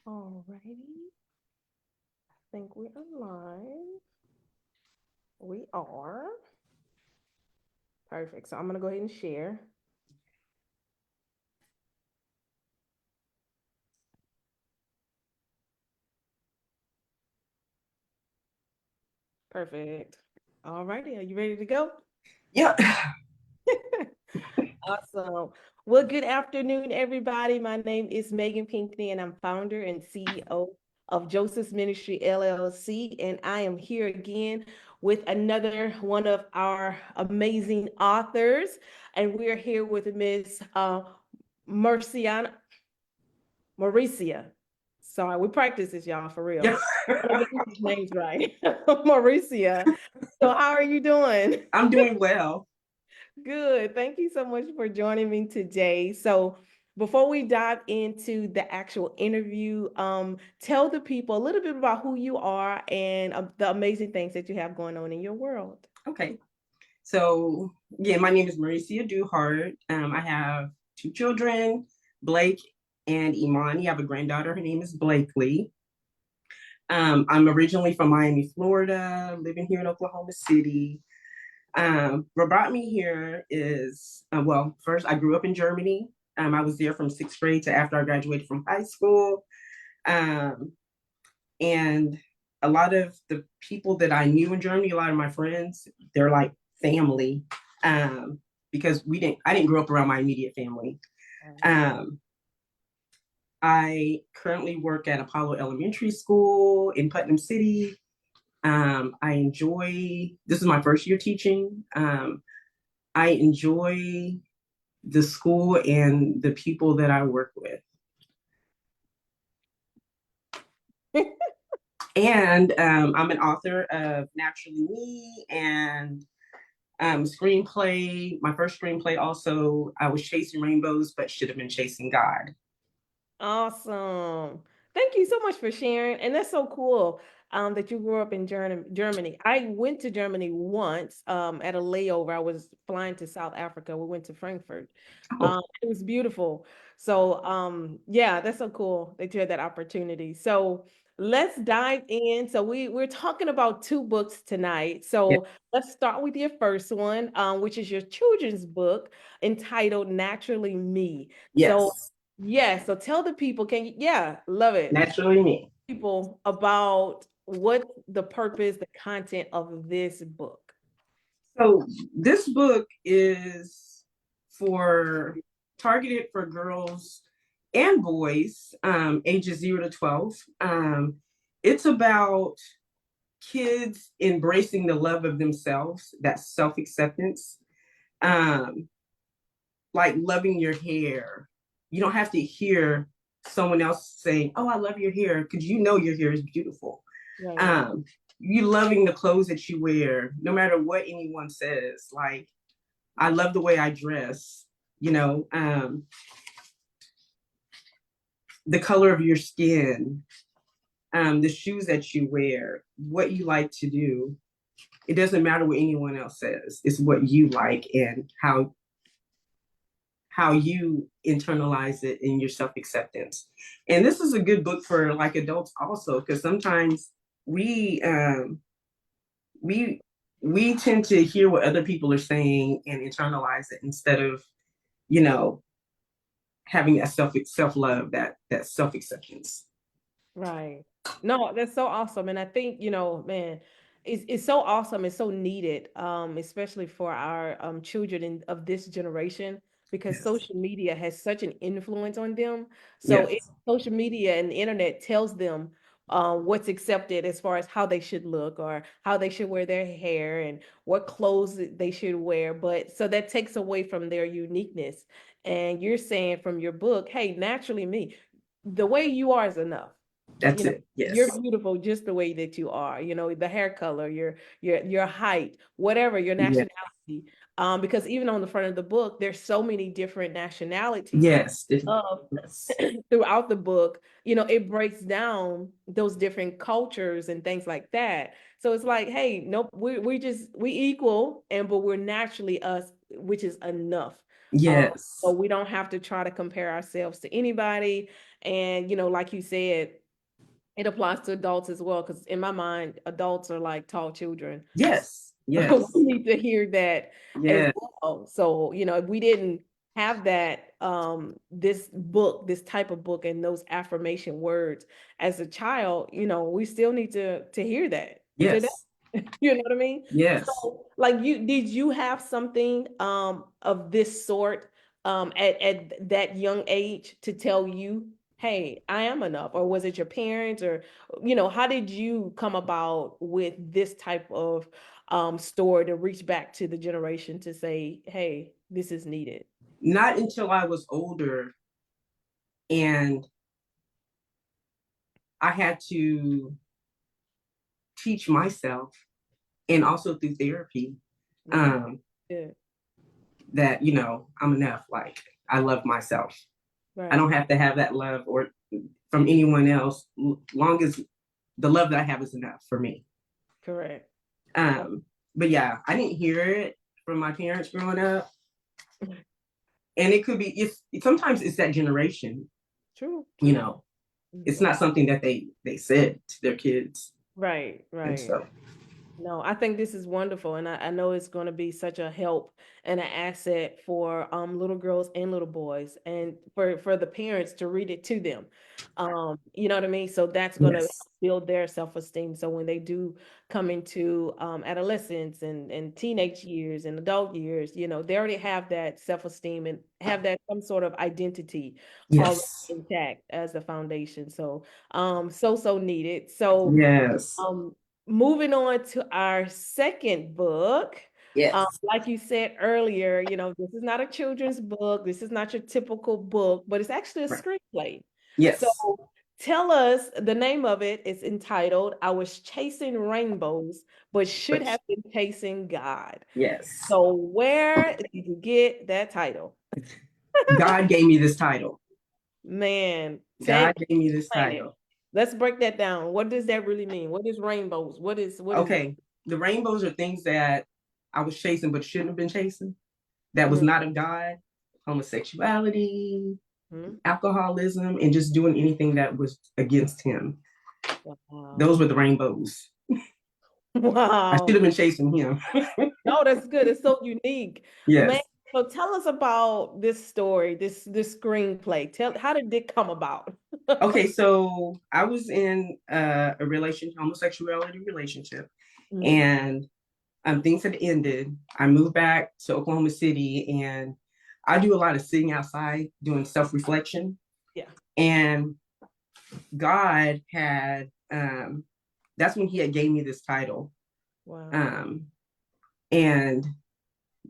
Alrighty, I think we are live. We are. Perfect. So I'm gonna go ahead and share. Perfect. Alrighty, are you ready to go? Yeah. Awesome. Well, good afternoon, everybody. My name is Megan Pinckney, and I'm founder and CEO of Joseph's Ministry LLC. And I am here again with another one of our amazing authors. And we're here with Miss Marciana, Maricia. Sorry, we practice this, y'all, for real. Yeah. I want to get these names right. Maricia. So, how are you doing? I'm doing well. Good. Thank you so much for joining me today. So, before we dive into the actual interview, tell the people a little bit about who you are and the amazing things that you have going on in your world. Okay. So, yeah, my name is Maricia Duhart. I have two children, Blake and Imani. I have a granddaughter. Her name is Blakely. I'm originally from Miami, Florida, living here in Oklahoma City. What brought me here is, well, first, I grew up in Germany. I was there from sixth grade to after I graduated from high school. Um, and a lot of the people that I knew in Germany, a lot of my friends, they're like family, because I didn't grow up around my immediate family. Um, I currently work at Apollo Elementary School in Putnam City. I enjoy, this is my first year teaching. I enjoy the school and the people that I work with. And I'm an author of Naturally Me and screenplay. My first screenplay also, I was chasing rainbows, but should have been chasing God. Awesome. Thank you so much for sharing. And that's so cool that you grew up in Germany. I went to Germany once at a layover. I was flying to South Africa. We went to Frankfurt. Oh, It was beautiful. So yeah, that's so cool that you had that opportunity. So let's dive in. So we're talking about two books tonight. yeah. So let's start with your first one, which is your children's book entitled Naturally Me. So Yes, yeah, so tell the people, yeah, love it. Naturally Me. People about what the purpose, the content of this book. So this book is for targeted for girls and boys, ages 0 to 12. It's about kids embracing the love of themselves, that self acceptance, um, like loving your hair. You don't have to hear someone else saying, "Oh, I love your hair," because you know your hair is beautiful. Right. Um, you loving the clothes that you wear, no matter what anyone says. Like, I love the way I dress. You know, the color of your skin, the shoes that you wear, what you like to do. It doesn't matter what anyone else says. It's what you like and how you internalize it in your self-acceptance. And this is a good book for like adults also, because sometimes we we we tend to hear what other people are saying and internalize it instead of, you know, having that self love, that self-acceptance. Right. No, that's so awesome. And I think, man, it's so awesome. It's so needed, especially for our children of this generation, because Yes. social media has such an influence on them. So Yes. social media and the internet tells them what's accepted as far as how they should look or how they should wear their hair and what clothes they should wear. But so that takes away from their uniqueness. And you're saying from your book, hey, naturally me, the way you are is enough. That's you know it. you're Yes. beautiful just the way that you are, the hair color, your height, whatever your Yeah. nationality, because even on the front of the book there's so many different nationalities Yes. of Yes. throughout the book. It breaks down those different cultures and things like that. So it's like, hey, nope, we equal, and but we're naturally us, which is enough. Yes. So we don't have to try to compare ourselves to anybody. And, like you said, it applies to adults as well, because in my mind, adults are like tall children. Yes. We Yes. need to hear that as Yes. well. So, if we didn't have that, this type of book and those affirmation words as a child, we still need to hear that today. Yes. You know what I mean? Yes. So, like, did you have something of this sort at that young age to tell you, hey, I am enough? Or was it your parents? Or, how did you come about with this type of story to reach back to the generation to say, hey, this is needed? Not until I was older and I had to teach myself, and also through therapy, Mm, um, good. that, I'm enough. Like, I love myself. I Right. don't have to have that love or from anyone else, long as the love that I have is enough for me. Correct. Um, but yeah, I didn't hear it from my parents growing up. And it could be, sometimes it's that generation, True. you True. know, it's Mhm. not something that they said to their kids Right. and Right. stuff. No, I think this is wonderful, and I know it's going to be such a help and an asset for little girls and little boys, and for the parents to read it to them. You know what I mean? So that's going to Yes. build their self-esteem. So when they do come into adolescence and teenage years and adult years, they already have that self-esteem and have that some sort of identity already Yes. intact as the foundation. So so needed. So Yes. um, moving on to our second book. Yes. Like you said earlier, this is not a children's book. This is not your typical book, but it's actually a Right. screenplay. So Yes. tell us the name of it. It's entitled I Was Chasing Rainbows, but Should But Have Been Chasing God. yes. So where did you get that title? God gave me this title. Man, God gave me this explain it. title. Let's break that down. What does that really mean? What is rainbows? What is it? Okay. The rainbows are things that I was chasing but shouldn't have been chasing. That was Mhm. not of God. Homosexuality, Mhm. alcoholism, and just doing anything that was against him. Wow. Those were the rainbows. I should Wow. have been chasing him. No, that's good. It's so unique. Man, Yes. so tell us about this story, this screenplay. How did it come about? Okay, so I was in a homosexuality relationship, Mhm. and things had ended. I moved back to Oklahoma City, and I do a lot of sitting outside doing self reflection. Yeah. And God had, that's when He had gave me this title. Wow. Um, and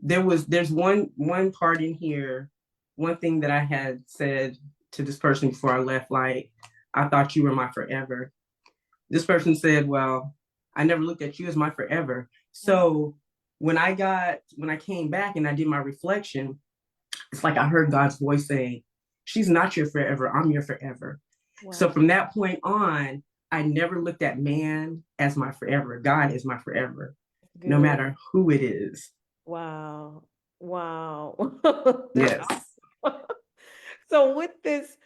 there's one part in here, one thing that I had said to this person before I left, like, I thought you were my forever. This person said, well, I never looked at you as my forever. So when I came back and I did my reflection, it's like I heard God's voice saying, she's not your forever, I'm your forever. So Wow. from that point on, I never looked at man as my forever. God is my forever, no Good. matter who it is. Wow. Wow. That's Yes. awesome. So with this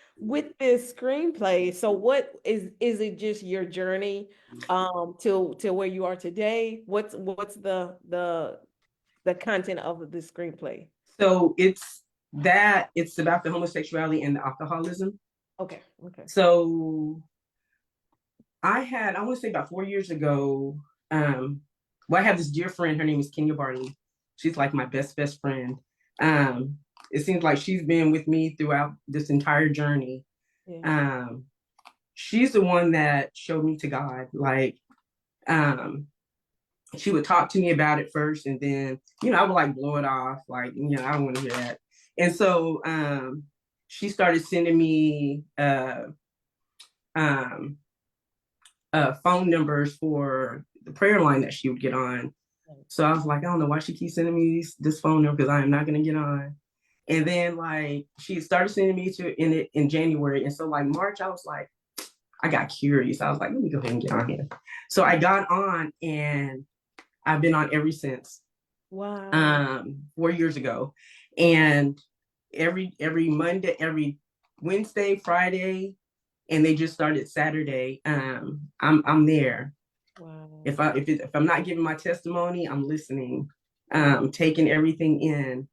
screenplay, so what is it just your journey to where you are today? What's the content of the screenplay? So it's about the homosexuality and the alcoholism. Okay, okay. So I want to say about 4 years ago, well, I have this dear friend, her name is Kenya Barley. She's like my best friend. Um, it seems like she's been with me throughout this entire journey. Yeah. Um, she's the one that showed me to God. Like, um, she would talk to me about it first, and then, I would like blow it off, like, I don't want to hear that. And so she started sending me um phone numbers for the prayer line that she would get on. So I was like, I don't know why she keeps sending me this phone number, because I am not going to get on. And then, like, she started sending me to in January, and so like March, I was like, I got curious. I was like, let me go ahead and get on here. So I got on, and I've been on ever since. Wow. 4 years ago. And every Monday, every Wednesday, Friday, and they just started Saturday. I'm there. Wow. If I'm not giving my testimony, I'm listening, taking everything in.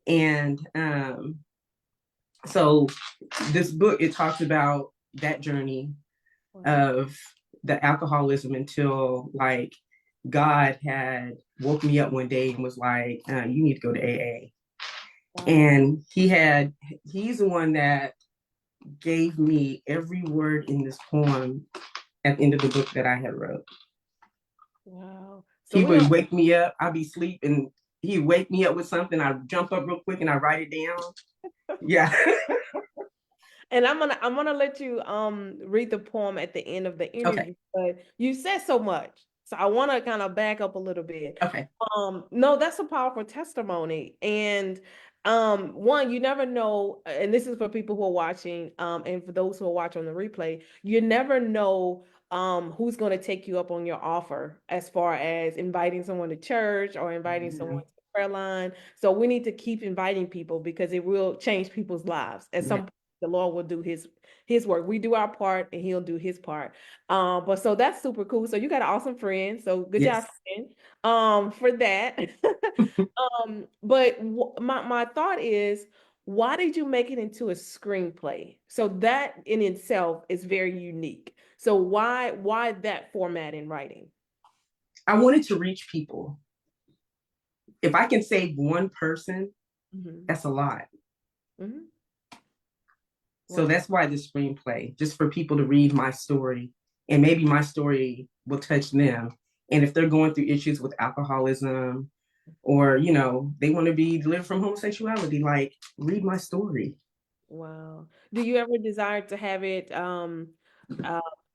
And so this book, it talks about that journey Wow. of the alcoholism until like God had woke me up one day and was like, you need to go to AA. Wow. And he's the one that gave me every word in this poem at the end of the book that I had wrote. Wow. So He we are would wake me up, I'd be sleeping, he'd wake me up with something, I'd jump up real quick and I write it down. Yeah. and I'm gonna let you read the poem at the end of the Okay. interview, but you said so much. So I want to kind of back up a little bit. Okay. No, that's a powerful testimony. And one, you never know, and this is for people who are watching, and for those who are watching on the replay, you never know who's going to take you up on your offer as far as inviting someone to church or inviting someone Yeah. to the prayer line. So we need to keep inviting people because it will change people's lives. At Yeah. some point, the Lord will do his work. We do our part and he'll do his part. But so that's super cool. So you got an awesome friend. So good job, Yes. friend, for that. But my thought is, why did you make it into a screenplay? So that in itself is very unique. So why that format in writing? I wanted to reach people. If I can save one person, Mm-hmm. that's a lot. Mm-hmm. So Wow. that's why the screenplay, just for people to read my story, and maybe my story will touch them. And if they're going through issues with alcoholism, or they want to be delivered from homosexuality, like read my story. Wow. Do you ever desire to have it uh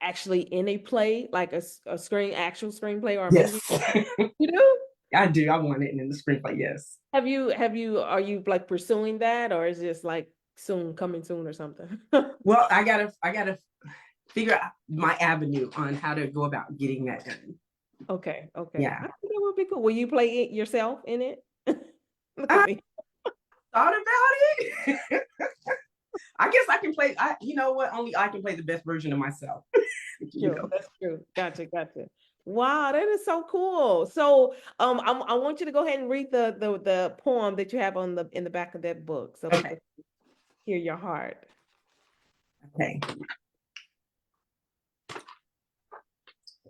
actually in a play, like a actual screenplay or a Yes. movie? You do? I do. I want it in the screenplay. Yes. Are you like pursuing that, or is this like soon, coming soon or something? Well, I gotta figure out my avenue on how to go about getting that done. Okay, okay. Yeah. I think that would be cool. Will you play it yourself in it? Look at I me. thought about it. I guess I can play. You know what? Only I can play the best version of myself. you True. know. That's true. Gotcha, gotcha. Wow, that is so cool. So, I want you to go ahead and read the poem that you have on the in the back of that book, so Okay. people hear your heart. Okay.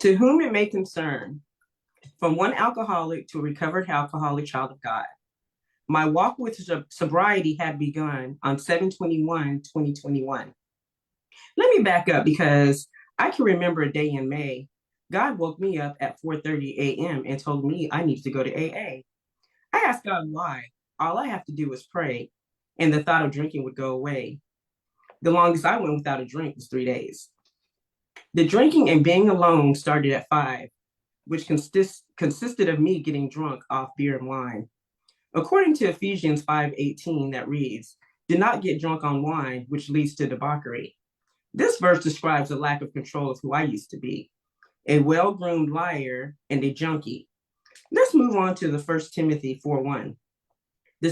To whom it may concern, from one alcoholic to a recovered alcoholic child of God. My walk with sobriety had begun on 7/21/2021. Let me back up because I can remember a day in May. God woke me up at 4:30 a.m. and told me I need to go to AA. I asked God why. All I have to do is pray, and the thought of drinking would go away. The longest I went without a drink was 3 days. The drinking and being alone started at 5, which consisted of me getting drunk off beer and wine. According to Ephesians 5:18, that reads, "Do not get drunk on wine, which leads to debauchery." This verse describes a lack of control of who I used to be, a well-groomed liar and a junkie. Let's move on to the First Timothy 4:1. The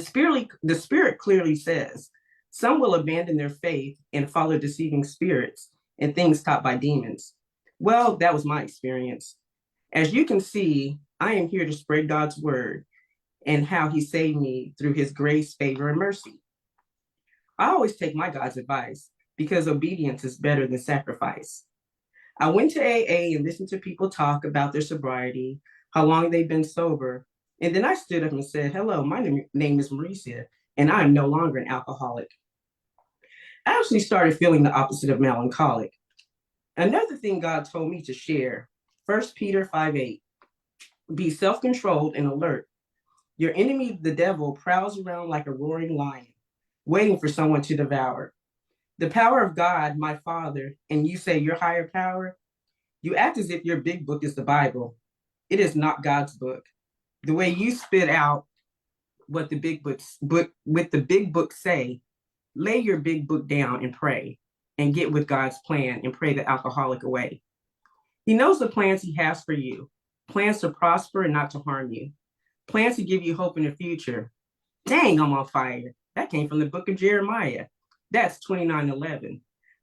Spirit clearly says, some will abandon their faith and follow deceiving spirits and things taught by demons. Well, that was my experience. As you can see, I am here to spread God's word and how he saved me through his grace, favor, and mercy. I always take my God's advice because obedience is better than sacrifice. I went to AA and listened to people talk about their sobriety, how long they've been sober. And then I stood up and said, hello, my name is Maricia, and I'm no longer an alcoholic. I actually started feeling the opposite of melancholic. Another thing God told me to share, 1 Peter 5:8, be self-controlled and alert. Your enemy, the devil, prowls around like a roaring lion, waiting for someone to devour. The power of God, my Father, and you say your higher power, you act as if your big book is the Bible. It is not God's book. The way you spit out what the big books say, lay your big book down and pray and get with God's plan and pray the alcoholic away. He knows the plans he has for you, plans to prosper and not to harm you, plans to give you hope in the future. Dang, I'm on fire. That came from the book of Jeremiah. That's 29:11.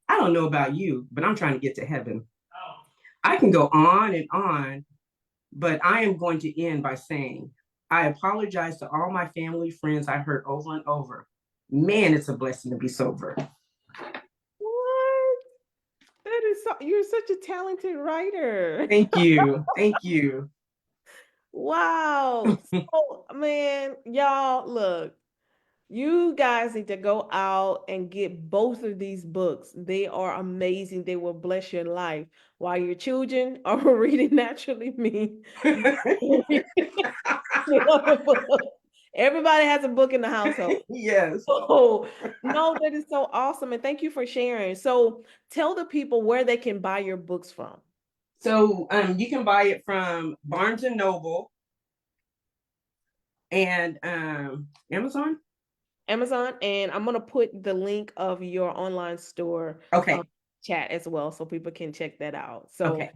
I don't know about you, but I'm trying to get to heaven. I can go on, but I am going to end by saying, I apologize to all my family, friends I hurt over and over. Man, it's a blessing to be sober. What? That is so, you're such a talented writer. Thank you. Thank you. Wow. So, man, y'all, look, you guys need to go out and get both of these books. They are amazing. They will bless your life. While your children are reading Naturally Me, you read the other book. Everybody has a book in the household. Yes. Oh, no, that is so awesome. And thank you for sharing. So tell the people where they can buy your books from. So you can buy it from Barnes and Noble and Amazon. Amazon, and I'm gonna put the link of your online store Okay. chat as well, so people can check that out. So, Okay.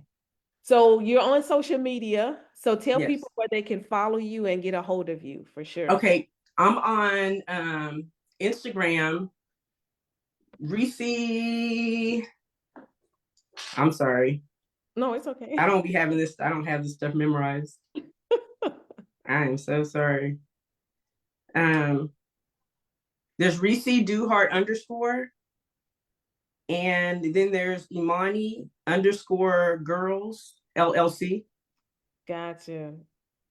so you're on social media. So tell Yes. people where they can follow you and get a hold of you for sure. Okay. I'm on Instagram. Reese. I'm sorry. No, it's okay. I don't be having this. I don't have this stuff memorized. I am so sorry. Um, there's Reese Duhart _, and then there's Imani _girls LLC. Gotcha.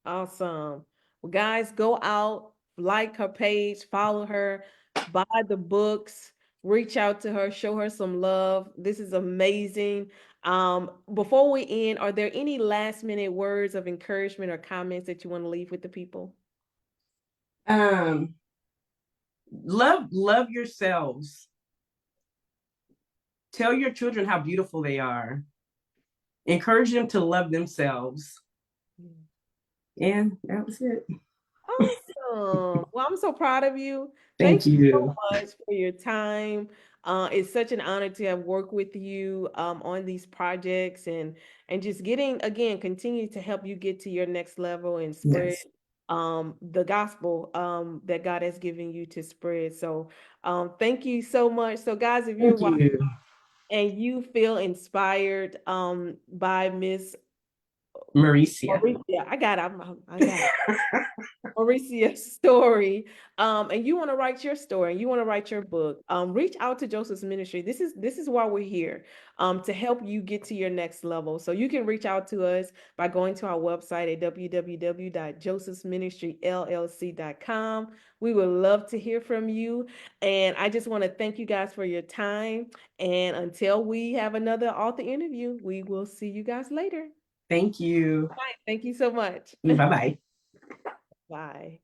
Awesome. Well, guys, go out, like her page, follow her, buy the books, reach out to her, show her some love. This is amazing. Before we end, are there any last minute words of encouragement or comments that you want to leave with the people? Love yourselves. Tell your children how beautiful they are. Encourage them to love themselves. And that was it. Awesome. Well, I'm so proud of you. Thank Thank you so you. much for your time. It's such an honor to have worked with you on these projects and just getting again continue to help you get to your next level and spread Yes. the gospel that God has given you to spread. So thank you so much. So guys, if you're Thank watching you, and you feel inspired by Miss Maricia. Maricia, I got it. Maricia's story, and you want to write your story, and you want to write your book, reach out to Joseph's Ministry. This is why we're here, to help you get to your next level. So you can reach out to us by going to our website at www.josephsministryllc.com. We would love to hear from you, and I just want to thank you guys for your time. And until we have another author interview, we will see you guys later. Thank you. Bye. Thank you so much. Bye bye. Bye.